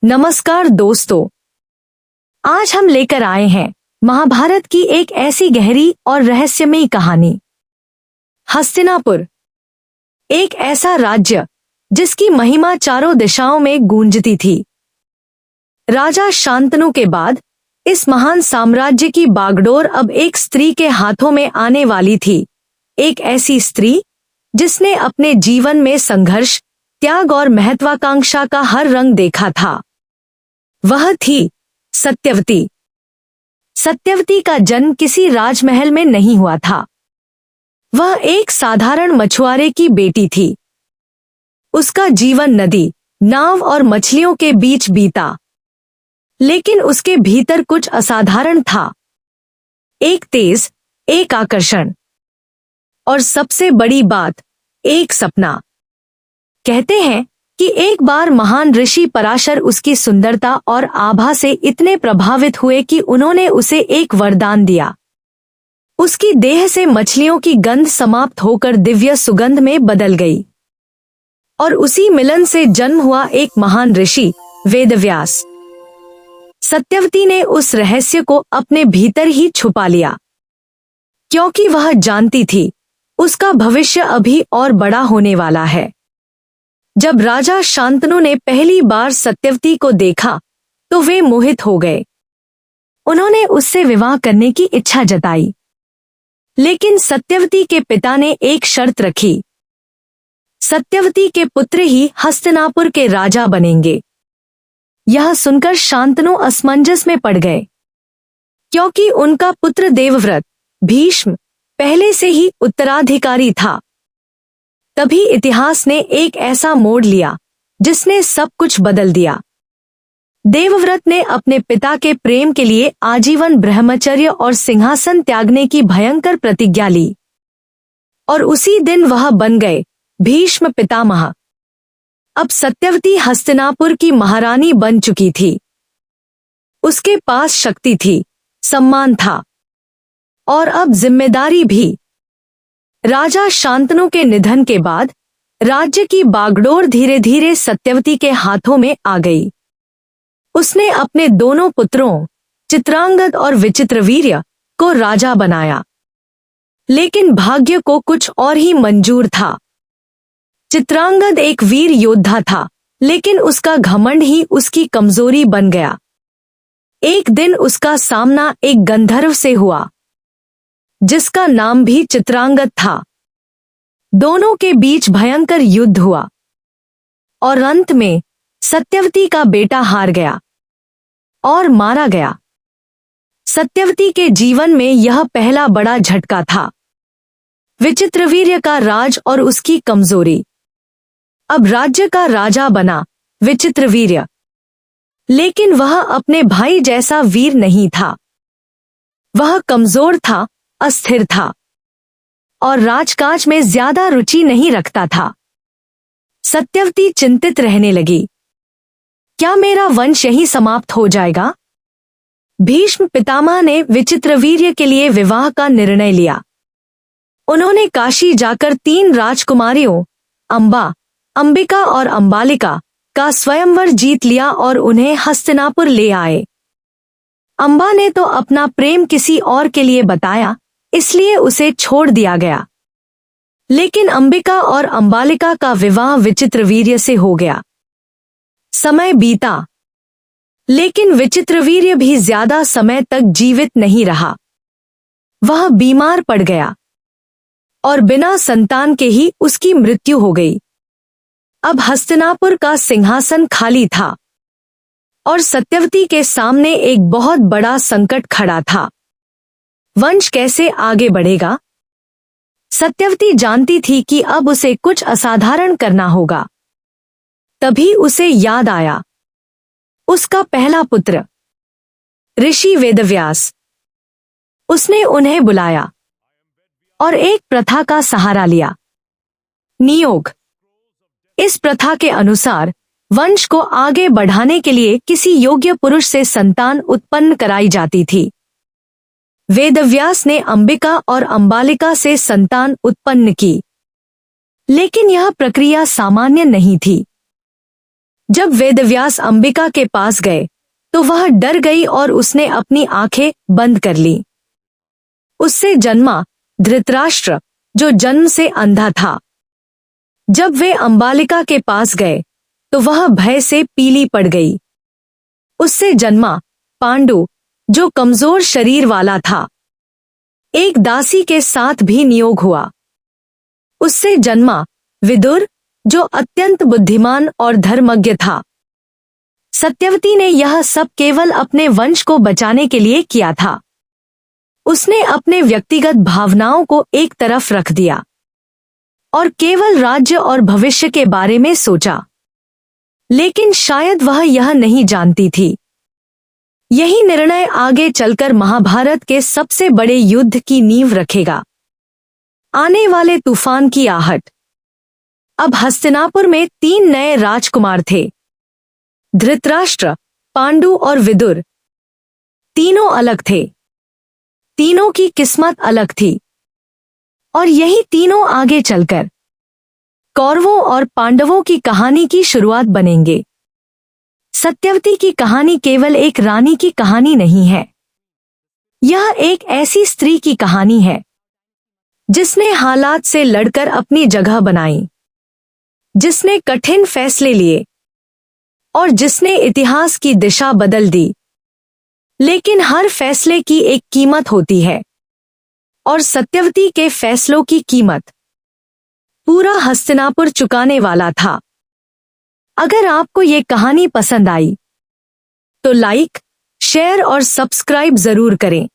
नमस्कार दोस्तों, आज हम लेकर आए हैं महाभारत की एक ऐसी गहरी और रहस्यमयी कहानी। हस्तिनापुर, एक ऐसा राज्य जिसकी महिमा चारों दिशाओं में गूंजती थी। राजा शांतनु के बाद इस महान साम्राज्य की बागडोर अब एक स्त्री के हाथों में आने वाली थी। एक ऐसी स्त्री जिसने अपने जीवन में संघर्ष, त्याग और महत्वाकांक्षा का हर रंग देखा था। वह थी सत्यवती। सत्यवती का जन्म किसी राजमहल में नहीं हुआ था। वह एक साधारण मछुआरे की बेटी थी। उसका जीवन नदी, नाव और मछलियों के बीच बीता, लेकिन उसके भीतर कुछ असाधारण था। एक तेज, एक आकर्षण और सबसे बड़ी बात, एक सपना। कहते हैं कि एक बार महान ऋषि पराशर उसकी सुंदरता और आभा से इतने प्रभावित हुए कि उन्होंने उसे एक वरदान दिया। उसकी देह से मछलियों की गंध समाप्त होकर दिव्य सुगंध में बदल गई और उसी मिलन से जन्म हुआ एक महान ऋषि वेदव्यास। सत्यवती ने उस रहस्य को अपने भीतर ही छुपा लिया, क्योंकि वह जानती थी उसका भविष्य अभी और बड़ा होने वाला है। जब राजा शांतनु ने पहली बार सत्यवती को देखा तो वे मोहित हो गए। उन्होंने उससे विवाह करने की इच्छा जताई, लेकिन सत्यवती के पिता ने एक शर्त रखी। सत्यवती के पुत्र ही हस्तिनापुर के राजा बनेंगे। यह सुनकर शांतनु असमंजस में पड़ गए, क्योंकि उनका पुत्र देवव्रत भीष्म पहले से ही उत्तराधिकारी था। तभी इतिहास ने एक ऐसा मोड़ लिया जिसने सब कुछ बदल दिया। देवव्रत ने अपने पिता के प्रेम के लिए आजीवन ब्रह्मचर्य और सिंहासन त्यागने की भयंकर प्रतिज्ञा ली, और उसी दिन वह बन गए भीष्म पितामह। अब सत्यवती हस्तिनापुर की महारानी बन चुकी थी। उसके पास शक्ति थी, सम्मान था और अब जिम्मेदारी भी। राजा शांतनु के निधन के बाद राज्य की बागडोर धीरे धीरे सत्यवती के हाथों में आ गई। उसने अपने दोनों पुत्रों चित्रांगद और विचित्रवीर्य को राजा बनाया, लेकिन भाग्य को कुछ और ही मंजूर था। चित्रांगद एक वीर योद्धा था, लेकिन उसका घमंड ही उसकी कमजोरी बन गया। एक दिन उसका सामना एक गंधर्व से हुआ, जिसका नाम भी चित्रांगद था। दोनों के बीच भयंकर युद्ध हुआ और अंत में सत्यवती का बेटा हार गया और मारा गया। सत्यवती के जीवन में यह पहला बड़ा झटका था। विचित्रवीर्य का राज और उसकी कमजोरी। अब राज्य का राजा बना विचित्रवीर्य, लेकिन वह अपने भाई जैसा वीर नहीं था। वह कमजोर था, अस्थिर था और राजकाज में ज्यादा रुचि नहीं रखता था। सत्यवती चिंतित रहने लगी, क्या मेरा वंश यहीं समाप्त हो जाएगा? भीष्म पितामह ने विचित्रवीर्य के लिए विवाह का निर्णय लिया। उन्होंने काशी जाकर 3 राजकुमारियों अंबा, अंबिका और अंबालिका का स्वयंवर जीत लिया और उन्हें हस्तिनापुर ले आए। अंबा ने तो अपना प्रेम किसी और के लिए बताया, इसलिए उसे छोड़ दिया गया, लेकिन अंबिका और अंबालिका का विवाह विचित्रवीर्य से हो गया। समय बीता, लेकिन विचित्रवीर्य भी ज्यादा समय तक जीवित नहीं रहा। वह बीमार पड़ गया और बिना संतान के ही उसकी मृत्यु हो गई। अब हस्तिनापुर का सिंहासन खाली था और सत्यवती के सामने एक बहुत बड़ा संकट खड़ा था। वंश कैसे आगे बढ़ेगा? सत्यवती जानती थी कि अब उसे कुछ असाधारण करना होगा। तभी उसे याद आया उसका पहला पुत्र ऋषि वेदव्यास। उसने उन्हें बुलाया और एक प्रथा का सहारा लिया, नियोग। इस प्रथा के अनुसार वंश को आगे बढ़ाने के लिए किसी योग्य पुरुष से संतान उत्पन्न कराई जाती थी। वेदव्यास ने अंबिका और अंबालिका से संतान उत्पन्न की, लेकिन यह प्रक्रिया सामान्य नहीं थी। जब वेदव्यास अंबिका के पास गए तो वह डर गई और उसने अपनी आंखें बंद कर ली। उससे जन्मा धृतराष्ट्र, जो जन्म से अंधा था, जब वे अंबालिका के पास गए तो वह भय से पीली पड़ गई। उससे जन्मा पांडु, जो कमजोर शरीर वाला था, एक दासी के साथ भी नियोग हुआ। उससे जन्मा विदुर, जो अत्यंत बुद्धिमान और धर्मज्ञ था। सत्यवती ने यह सब केवल अपने वंश को बचाने के लिए किया था। उसने अपने व्यक्तिगत भावनाओं को एक तरफ रख दिया और केवल राज्य और भविष्य के बारे में सोचा। लेकिन शायद वह यह नहीं जानती थी, यही निर्णय आगे चलकर महाभारत के सबसे बड़े युद्ध की नींव रखेगा। आने वाले तूफान की आहट। अब हस्तिनापुर में 3 नए राजकुमार थे, धृतराष्ट्र, पांडु और विदुर। तीनों अलग थे, तीनों की किस्मत अलग थी, और यही तीनों आगे चलकर कौरवों और पांडवों की कहानी की शुरुआत बनेंगे। सत्यवती की कहानी केवल एक रानी की कहानी नहीं है, यह एक ऐसी स्त्री की कहानी है जिसने हालात से लड़कर अपनी जगह बनाई, जिसने कठिन फैसले लिए और जिसने इतिहास की दिशा बदल दी। लेकिन हर फैसले की एक कीमत होती है, और सत्यवती के फैसलों की कीमत पूरा हस्तिनापुर चुकाने वाला था। अगर आपको ये कहानी पसंद आई तो लाइक, शेयर और सब्सक्राइब जरूर करें।